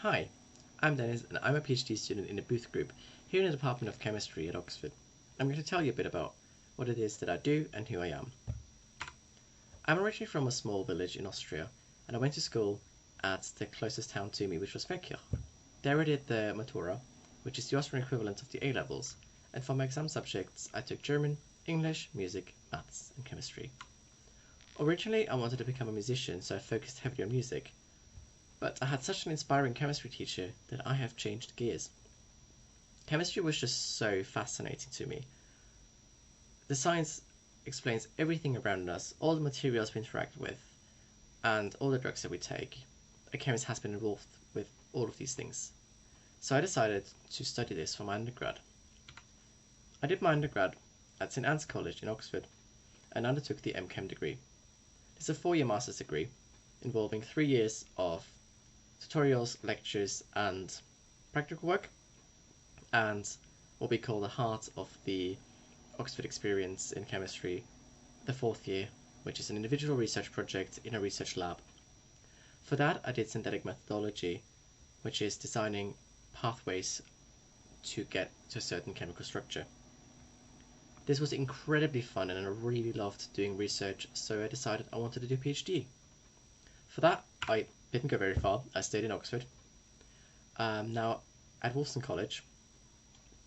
Hi, I'm Dennis and I'm a PhD student in the Booth group here in the Department of Chemistry at Oxford. I'm going to tell you a bit about what it is that I do and who I am. I'm originally from a small village in Austria and I went to school at the closest town to me, which was Feldkirch. There I did the Matura, which is the Austrian equivalent of the A-levels, and for my exam subjects I took German, English, music, maths and chemistry. Originally I wanted to become a musician, so I focused heavily on music. But I had such an inspiring chemistry teacher that I have changed gears. Chemistry was just so fascinating to me. The science explains everything around us, all the materials we interact with, and all the drugs that we take. A chemist has been involved with all of these things. So I decided to study this for my undergrad. I did my undergrad at St Anne's College in Oxford and undertook the MChem degree. It's a 4-year master's degree involving 3 years of tutorials, lectures and practical work, and what we call the heart of the Oxford experience in chemistry, the 4th year, which is an individual research project in a research lab. For that I did synthetic methodology, which is designing pathways to get to a certain chemical structure. This was incredibly fun and I really loved doing research, so I decided I wanted to do a PhD. For that I didn't go very far. I stayed in Oxford. Now at Wolfson College,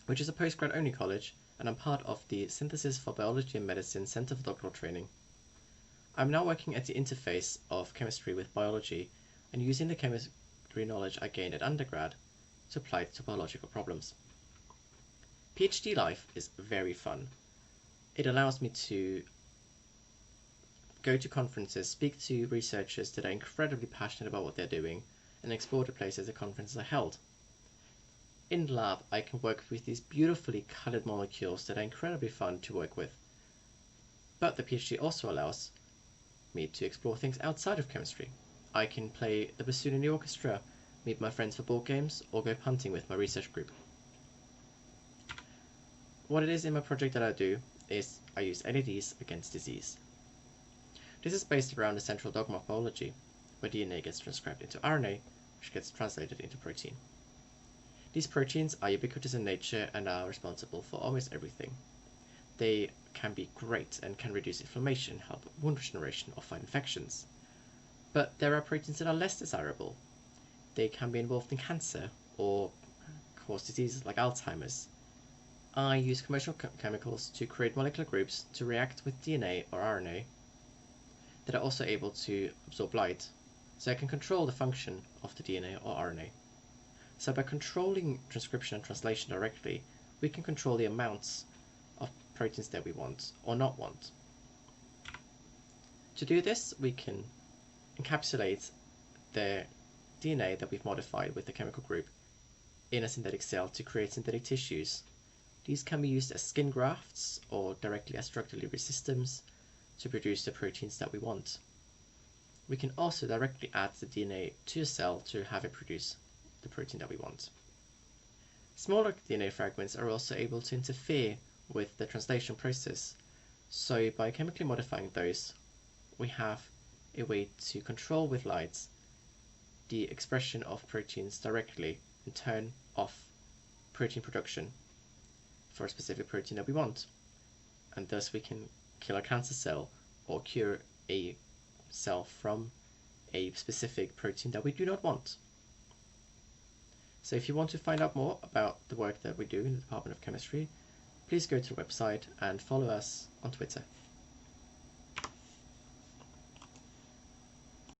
which is a postgrad only college, and I'm part of the Synthesis for Biology and Medicine Centre for Doctoral Training. I'm now working at the interface of chemistry with biology and using the chemistry knowledge I gained at undergrad to apply it to biological problems. PhD life is very fun. It allows me to go to conferences, speak to researchers that are incredibly passionate about what they're doing, and explore the places the conferences are held. In the lab, I can work with these beautifully coloured molecules that are incredibly fun to work with. But the PhD also allows me to explore things outside of chemistry. I can play the bassoon in the orchestra, meet my friends for board games, or go punting with my research group. What it is in my project that I do is I use LEDs against disease. This is based around the central dogma of biology, where DNA gets transcribed into RNA, which gets translated into protein. These proteins are ubiquitous in nature and are responsible for almost everything. They can be great and can reduce inflammation, help wound regeneration, or fight infections. But there are proteins that are less desirable. They can be involved in cancer or cause diseases like Alzheimer's. I use commercial chemicals to create molecular groups to react with DNA or RNA that are also able to absorb light, so I can control the function of the DNA or RNA. So by controlling transcription and translation directly, we can control the amounts of proteins that we want or not want. To do this, we can encapsulate the DNA that we've modified with the chemical group in a synthetic cell to create synthetic tissues. These can be used as skin grafts or directly as drug delivery systems to produce the proteins that we want. We can also directly add the DNA to a cell to have it produce the protein that we want. Smaller DNA fragments are also able to interfere with the translation process, so by chemically modifying those, we have a way to control with light the expression of proteins directly and turn off protein production for a specific protein that we want, and thus we can kill a cancer cell or cure a cell from a specific protein that we do not want. So if you want to find out more about the work that we do in the Department of Chemistry, please go to the website and follow us on Twitter.